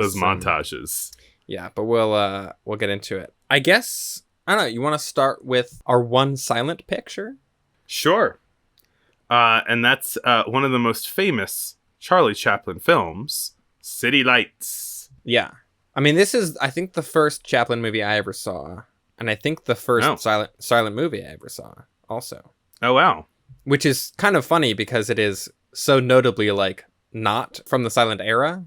those montages. Yeah, but we'll get into it. I guess, I don't know, you want to start with our one silent picture? Sure. And that's one of the most famous Charlie Chaplin films, City Lights. Yeah. I mean, this is, I think, the first Chaplin movie I ever saw. And I think the first silent movie I ever saw also. Oh, wow. Which is kind of funny because it is so notably, like, not from the silent era.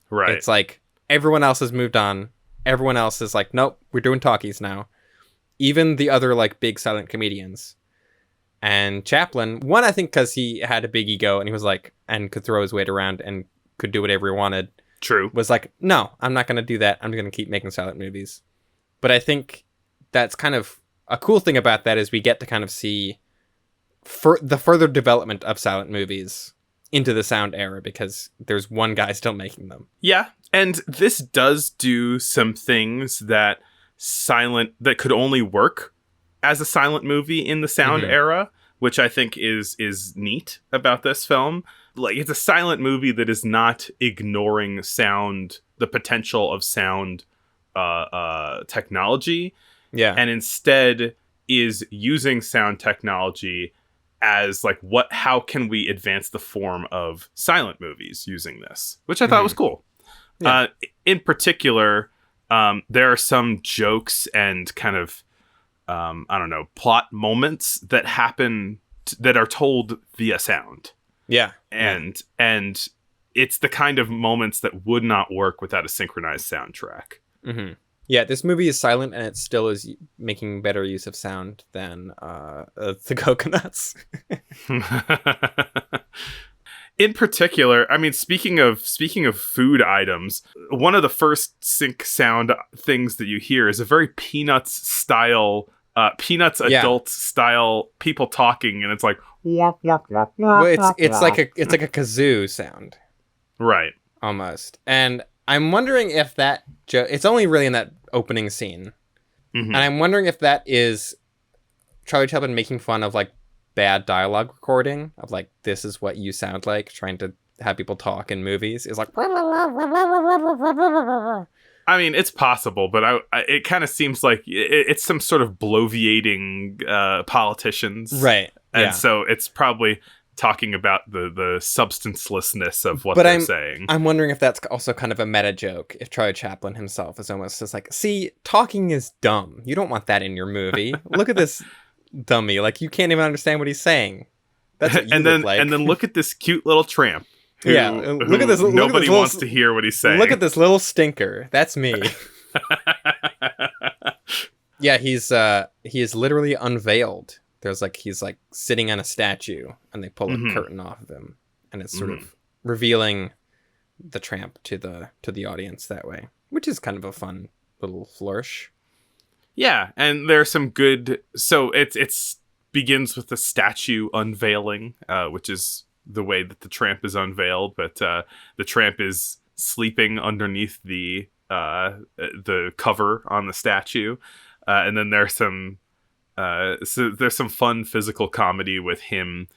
Right. It's like, everyone else has moved on. Everyone else is like, nope, we're doing talkies now. Even the other, like, big silent comedians. And Chaplin, one, I think because he had a big ego and he was like, and could throw his weight around and could do whatever he wanted. True. Was like, no, I'm not going to do that. I'm going to keep making silent movies. But I think that's kind of a cool thing about that is we get to kind of see the further development of silent movies into the sound era because there's one guy still making them. Yeah. And this does do some things that could only work as a silent movie in the sound era, which I think is neat about this film. Like, it's a silent movie that is not ignoring sound, the potential of sound technology. Yeah. And instead is using sound technology as like, how can we advance the form of silent movies using this, which I thought was cool. Yeah. In particular, there are some jokes and kind of, I don't know, plot moments that happen that are told via sound. Yeah. And it's the kind of moments that would not work without a synchronized soundtrack. Mm-hmm. Yeah, this movie is silent and it still is making better use of sound than the Coconuts. In particular, I mean, speaking of food items, one of the first sync sound things that you hear is a very Peanuts style, adult style people talking, and it's like, well, it's like a kazoo sound, right? Almost. And I'm wondering if that it's only really in that opening scene, and I'm wondering if that is Charlie Chaplin making fun of like bad dialogue recording of like, this is what you sound like trying to have people talk in movies. It's like, I mean, it's possible, but it kind of seems like it's some sort of bloviating politicians, right? And so it's probably talking about the substancelessness of what they're saying. I'm wondering if that's also kind of a meta joke. If Charlie Chaplin himself is almost just like, see, talking is dumb. You don't want that in your movie. Look at this dummy. Like, you can't even understand what he's saying. That's what you look like. And then look at this cute little tramp. Look at this. Nobody wants to hear what he's saying. Look at this little stinker. That's me. Yeah, he is literally unveiled. He's like sitting on a statue, and they pull a curtain off of him, and it's sort of revealing the tramp to the audience that way, which is kind of a fun little flourish. Yeah, and there's some good. So it's begins with the statue unveiling, which is the way that the tramp is unveiled, but the tramp is sleeping underneath the cover on the statue, and then there's some fun physical comedy with him.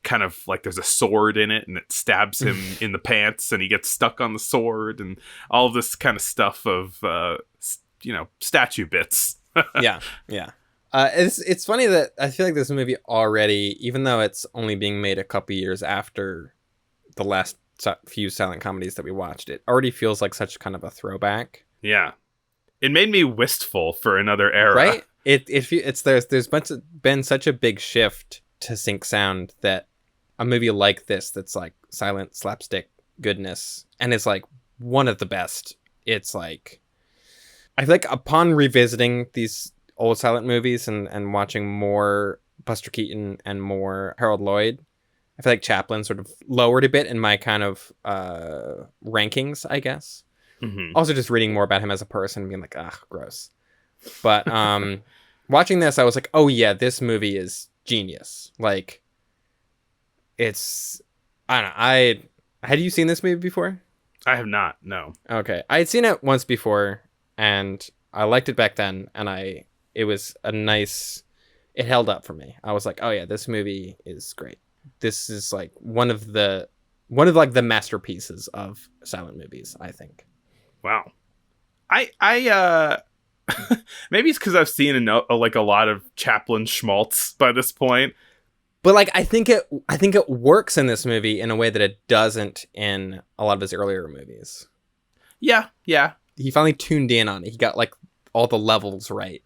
Kind of like there's a sword in it and it stabs him in the pants and he gets stuck on the sword and all of this kind of stuff of statue bits. yeah it's funny that I feel like this movie already, even though it's only being made a couple years after the last few silent comedies that we watched, it already feels like such kind of a throwback. Yeah, it made me wistful for another era, right? There's been such a big shift to sync sound that a movie like this that's like silent slapstick goodness and is like one of the best. It's like, I feel like upon revisiting these old silent movies and watching more Buster Keaton and more Harold Lloyd, I feel like Chaplin sort of lowered a bit in my kind of rankings, I guess. Also just reading more about him as a person and being like, gross. But watching this, I was like, oh yeah, this movie is genius. Like, it's, I don't know, had you seen this movie before? I have not, no. Okay, I had seen it once before and I liked it back then, and it was a nice, it held up for me. I was like, oh yeah, this movie is great. This is like one of like the masterpieces of silent movies, I think. Wow. I maybe it's because I've seen a lot of Chaplin schmaltz by this point. But like, I think it works in this movie in a way that it doesn't in a lot of his earlier movies. Yeah. He finally tuned in on it. He got like all the levels right.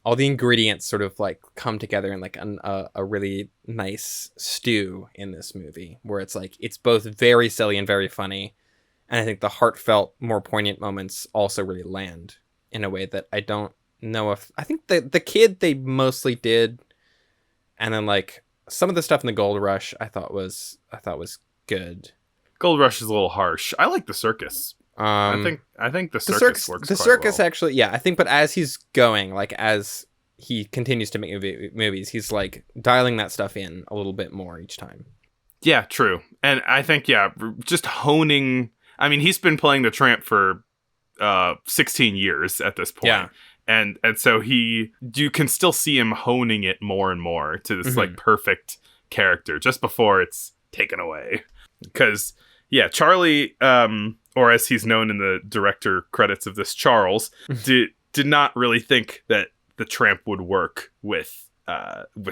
All the ingredients sort of like come together in like a really nice stew in this movie, where it's like it's both very silly and very funny, and I think the heartfelt, more poignant moments also really land in a way that I don't know if I think the kid they mostly did, and then like some of the stuff in the Gold Rush I thought was good. Gold Rush is a little harsh. I like the circus. I think the circus works. The quite circus well. actually, yeah, I think. But as he's going, like as he continues to make movies, he's like dialing that stuff in a little bit more each time. Yeah, true. And I think just honing. I mean, he's been playing the Tramp for 16 years at this point. Yeah. And so you can still see him honing it more and more to this like perfect character just before it's taken away. Because Charlie, or as he's known in the director credits of this, Charles, did not really think that the Tramp would work with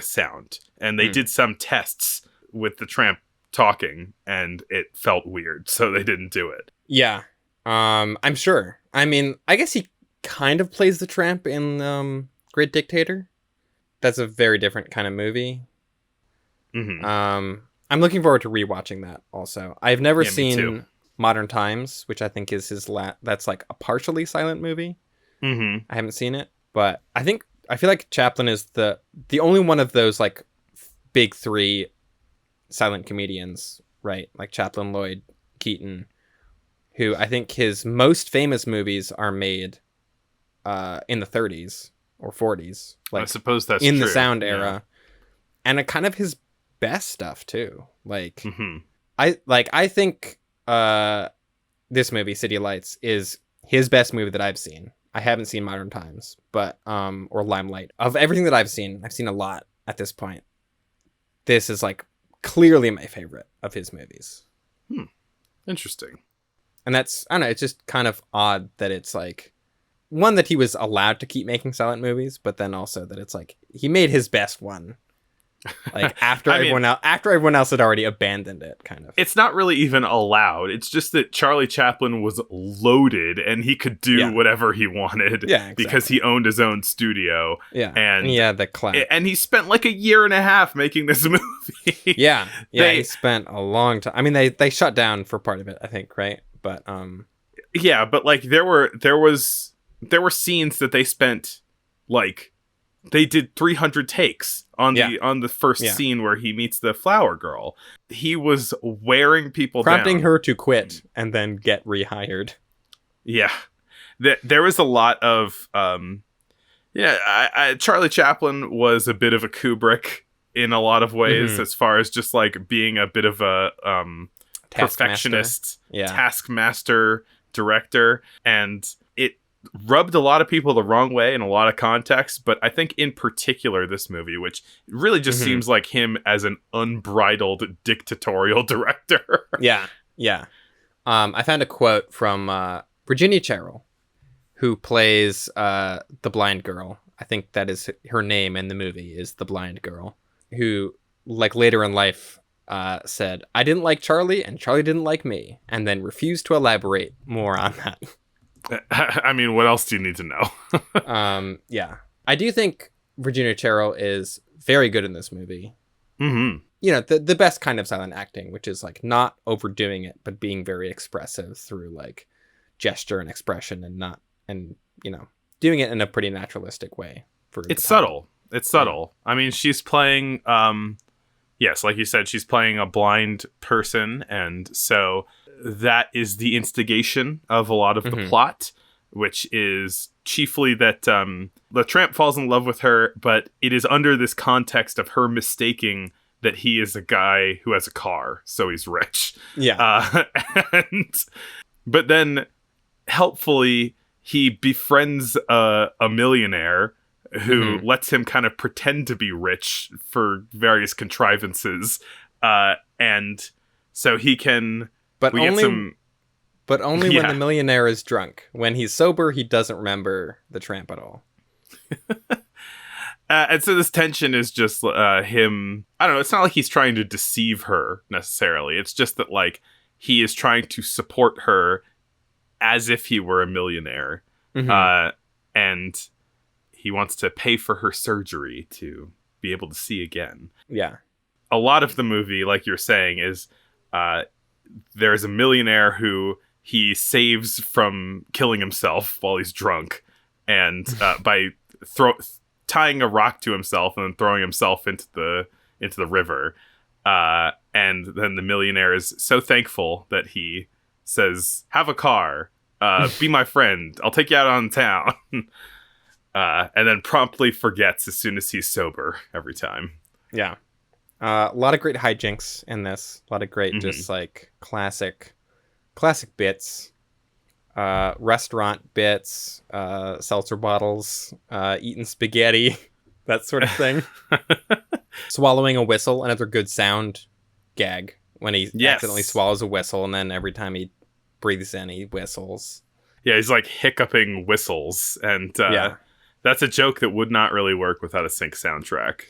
sound, and they did some tests with the Tramp talking, and it felt weird, so they didn't do it. Yeah, I'm sure. I mean, I guess he kind of plays the Tramp in Great Dictator. That's a very different kind of movie. I'm looking forward to rewatching that. Also, I've never seen Modern Times, which I think is his that's like a partially silent movie. I haven't seen it, but I feel like Chaplin is the only one of those like big three silent comedians, right? Like Chaplin, Lloyd, Keaton, who I think his most famous movies are made in the 30s or 40s. Like, I suppose that's in true. the sound era, and kind of his best stuff too. Like, I think this movie, City Lights, is his best movie that I've seen. I haven't seen Modern Times, but or Limelight. Of everything that I've seen a lot at this point. This is like clearly my favorite of his movies. Interesting. And that's, I don't know, it's just kind of odd that it's like one that he was allowed to keep making silent movies, but then also that it's like he made his best one. Like after everyone else had already abandoned it, kind of. It's not really even allowed. It's just that Charlie Chaplin was loaded and he could do whatever he wanted. Yeah, exactly. Because he owned his own studio. Yeah, and the clout. And he spent like a year and a half making this movie. He spent a long time. I mean, they shut down for part of it, I think, right? But but like there were scenes that they spent like. They did 300 takes on the first scene where he meets the flower girl. He was wearing people prompting down. her to quit and then get rehired. Yeah. There was a lot of Charlie Chaplin was a bit of a Kubrick in a lot of ways, as far as just like being a bit of a perfectionist, taskmaster director, and it rubbed a lot of people the wrong way in a lot of contexts, but I think in particular this movie, which really just seems like him as an unbridled dictatorial director. Yeah. I found a quote from Virginia Cherrill, who plays the blind girl. I think that is her name in the movie, is the blind girl, who like later in life said, "I didn't like Charlie and Charlie didn't like me," and then refused to elaborate more on that. I mean, what else do you need to know? I do think Virginia Cherrill is very good in this movie. You know, the best kind of silent acting, which is like not overdoing it, but being very expressive through like gesture and expression, and you know, doing it in a pretty naturalistic way. It's subtle. I mean, she's playing, yes, like you said, she's playing a blind person, and so that is the instigation of a lot of the plot, which is chiefly that the Tramp falls in love with her, but it is under this context of her mistaking that he is a guy who has a car, so he's rich. But then helpfully he befriends a millionaire who lets him kind of pretend to be rich for various contrivances, and so he can. But but only when Yeah. the millionaire is drunk. When he's sober, he doesn't remember the tramp at all. And so this tension is just him. I don't know. It's not like he's trying to deceive her necessarily. It's just that like he is trying to support her as if he were a millionaire, and he wants to pay for her surgery to be able to see again. Yeah. A lot of the movie, like you're saying, is there's a millionaire who he saves from killing himself while he's drunk, and by tying a rock to himself and then throwing himself into the river. And then the millionaire is so thankful that he says, "Have a car, be my friend. I'll take you out on town." And then promptly forgets as soon as he's sober every time. Yeah. A lot of great hijinks in this. A lot of great, just like classic bits. Restaurant bits, seltzer bottles, eating spaghetti, that sort of thing. Swallowing a whistle, another good sound gag when he accidentally swallows a whistle, and then every time he breathes in, he whistles. Yeah, he's like hiccuping whistles, and that's a joke that would not really work without a sync soundtrack.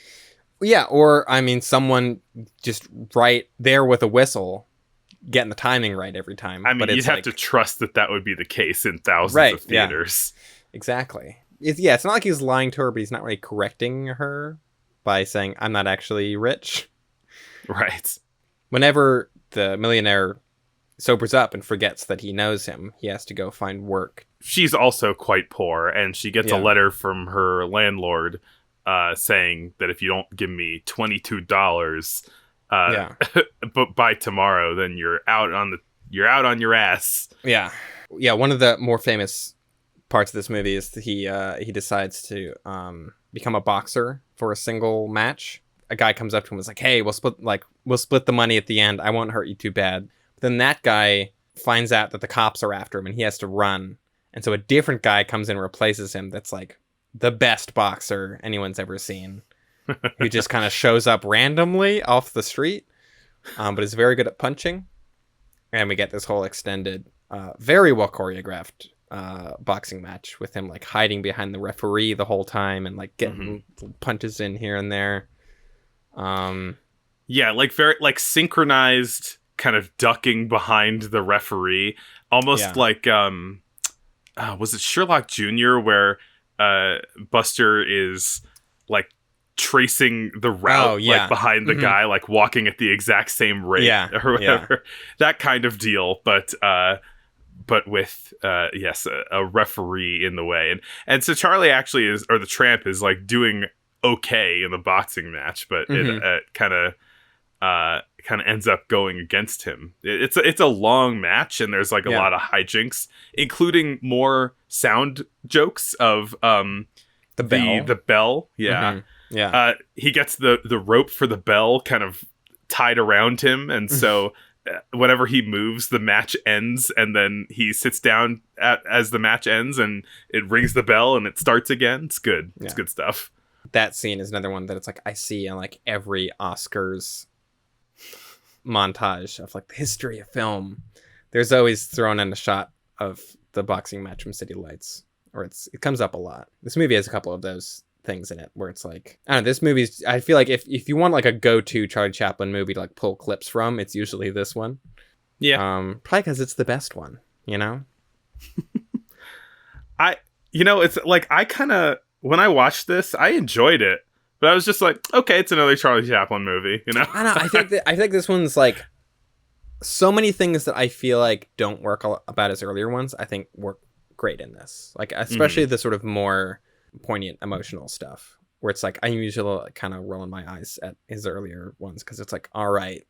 Yeah, or, I mean, someone just right there with a whistle getting the timing right every time. I mean, but you'd have to trust that would be the case in thousands of theaters. Yeah. Exactly. It's not like he's lying to her, but he's not really correcting her by saying, "I'm not actually rich." Right. Whenever the millionaire sobers up and forgets that he knows him, he has to go find work. She's also quite poor, and she gets a letter from her landlord saying that if you don't give me $22 but by tomorrow, then you're out on your ass. Yeah. One of the more famous parts of this movie is that he decides to become a boxer for a single match. A guy comes up to him and is like, "Hey, we'll split the money at the end. I won't hurt you too bad." But then that guy finds out that the cops are after him and he has to run. And so a different guy comes in and replaces him that's like the best boxer anyone's ever seen. Who just kind of shows up randomly off the street, but is very good at punching. And we get this whole extended, very well choreographed boxing match with him like hiding behind the referee the whole time and like getting punches in here and there. Like very like synchronized kind of ducking behind the referee, almost like was it Sherlock Jr. where Buster is like tracing the route like behind the guy, like walking at the exact same rate or whatever, that kind of deal, but with a referee in the way, and so Charlie actually is, or the tramp is like doing okay in the boxing match, but it kind of ends up going against him. It's a long match, and there's like a lot of hijinks, including more sound jokes of the bell. He gets the rope for the bell kind of tied around him, and so whenever he moves, the match ends, and then he sits down as the match ends, and it rings the bell, and it starts again. It's good. It's good stuff. That scene is another one that it's like I see in like every Oscars montage of like the history of film. There's always thrown in a shot of the boxing match from City Lights, or it comes up a lot. This movie has a couple of those things in it where it's like, I don't know, this movie's, I feel like if you want like a go-to Charlie Chaplin movie to like pull clips from, it's usually this one. Probably because it's the best one, you know? It's like, I kind of, when I watched this, I enjoyed it, but I was just like, okay, it's another Charlie Chaplin movie, you know? I don't know. I think this one's like so many things that I feel like don't work about his earlier ones, I think work great in this. Like, especially the sort of more poignant emotional stuff where it's like, I'm usually like, kind of rolling my eyes at his earlier ones because it's like, all right,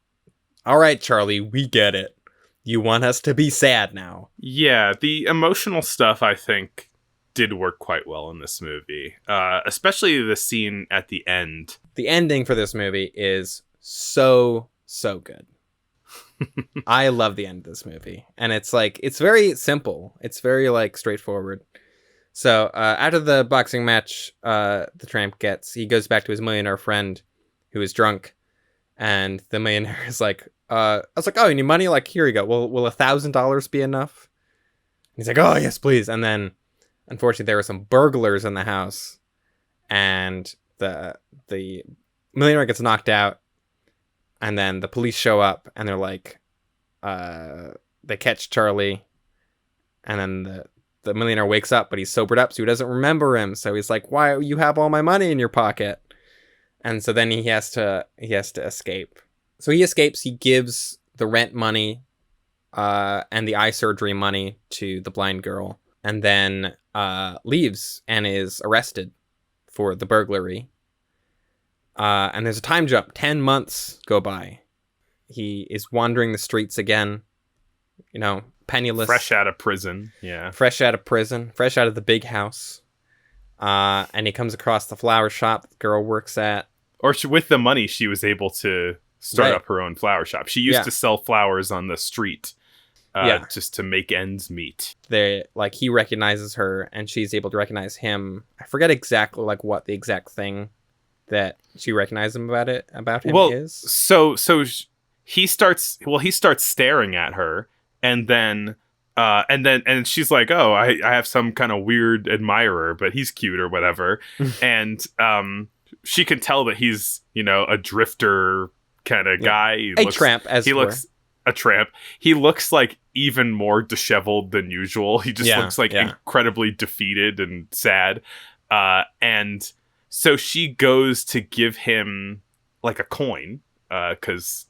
Charlie, we get it. You want us to be sad now. Yeah, the emotional stuff, I think, did work quite well in this movie, especially the scene at the end. The ending for this movie is so good. I love the end of this movie, and it's like, it's very simple, it's very like straightforward. So after the boxing match, the tramp he goes back to his millionaire friend who is drunk, And the millionaire is like, I was like, oh, you need money? Like, here you go. Will $1,000 be enough? He's like, oh, yes, please. And then, unfortunately, there were some burglars in the house, and the millionaire gets knocked out, and then the police show up, and they're like, they catch Charlie, and then the millionaire wakes up, but he's sobered up, so he doesn't remember him. So he's like, why you have all my money in your pocket? And so then he has to escape. So he escapes. He gives the rent money and the eye surgery money to the blind girl, and then leaves and is arrested for the burglary. And there's a time jump. 10 months go by. He is wandering the streets again, penniless. Fresh out of prison. Yeah. Fresh out of prison. Fresh out of the big house. And he comes across the flower shop the girl works at. Or with the money, she was able to start up her own flower shop. She used to sell flowers on the street just to make ends meet. He recognizes her, and she's able to recognize him. I forget exactly what the exact thing that she recognized about him is. So he starts staring at her, and then she's like, oh, I have some kind of weird admirer, but he's cute or whatever. And she can tell that he's, a drifter kind of guy. Tramp, looks a tramp. He looks like even more disheveled than usual. He just looks like incredibly defeated and sad. And so she goes to give him like a coin, because,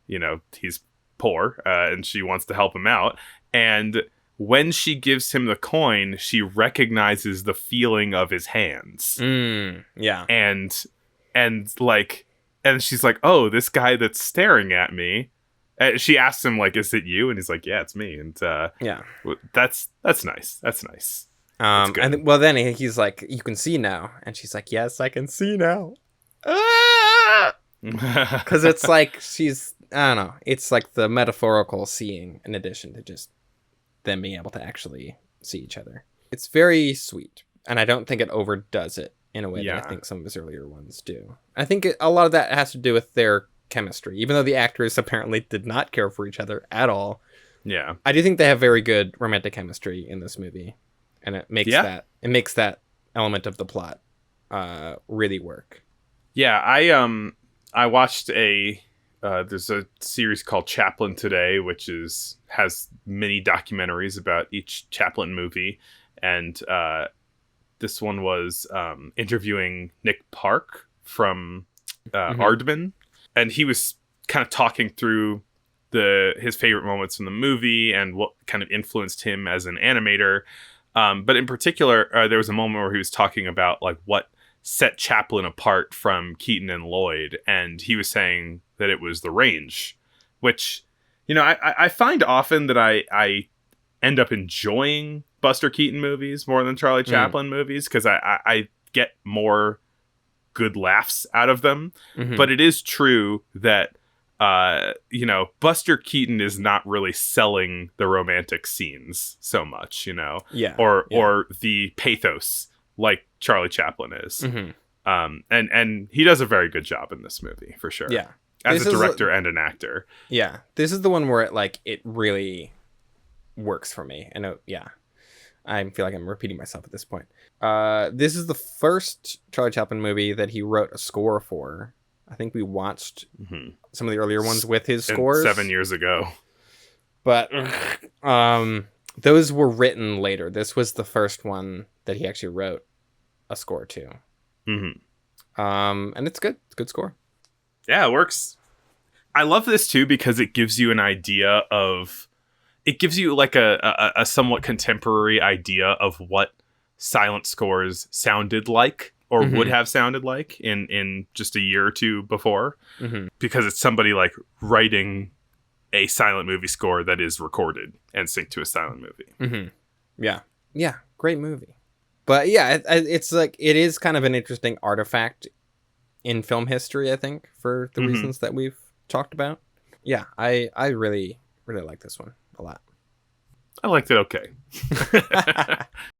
he's poor, and she wants to help him out. And when she gives him the coin, she recognizes the feeling of his hands. Yeah. And she's like, oh, this guy that's staring at me. She asks him, like, is it you? And he's like, yeah, it's me. And that's nice. That's nice. And then he's like, you can see now. And she's like, yes, I can see now. Because it's like she's, I don't know. It's like the metaphorical seeing in addition to just them being able to actually see each other. It's very sweet, and I don't think it overdoes it in a way that I think some of his earlier ones do. I think a lot of that has to do with their chemistry, even though the actors apparently did not care for each other at all. Yeah, I do think they have very good romantic chemistry in this movie, and it makes that element of the plot really work. Yeah, I watched there's a series called Chaplin Today, which has many documentaries about each Chaplin movie, and this one was interviewing Nick Park from Aardman, and he was kind of talking through his favorite moments from the movie and what kind of influenced him as an animator. But in particular, there was a moment where he was talking about like what set Chaplin apart from Keaton and Lloyd, and he was saying that it was the range, which, I find often that I end up enjoying Buster Keaton movies more than Charlie Chaplin movies, because I get more good laughs out of them. But it is true that Buster Keaton is not really selling the romantic scenes so much, or the pathos like Charlie Chaplin is. And he does a very good job in this movie, for sure. Yeah. As a director and an actor. Yeah. This is the one where it really works for me. And I feel like I'm repeating myself at this point. This is the first Charlie Chaplin movie that he wrote a score for. I think we watched some of the earlier ones with his scores 7 years ago. But those were written later. This was the first one that he actually wrote a score to. And it's good. It's a good score. Yeah, it works. I love this too because it gives you an idea of... It gives you like a somewhat contemporary idea of what silent scores sounded like or would have sounded like in just a year or two before. Because it's somebody like writing a silent movie score that is recorded and synced to a silent movie. Yeah, great movie. But yeah, it's like, it is kind of an interesting artifact in film history, I think, for the reasons that we've talked about. Yeah, I really, really like this one a lot. I liked it okay.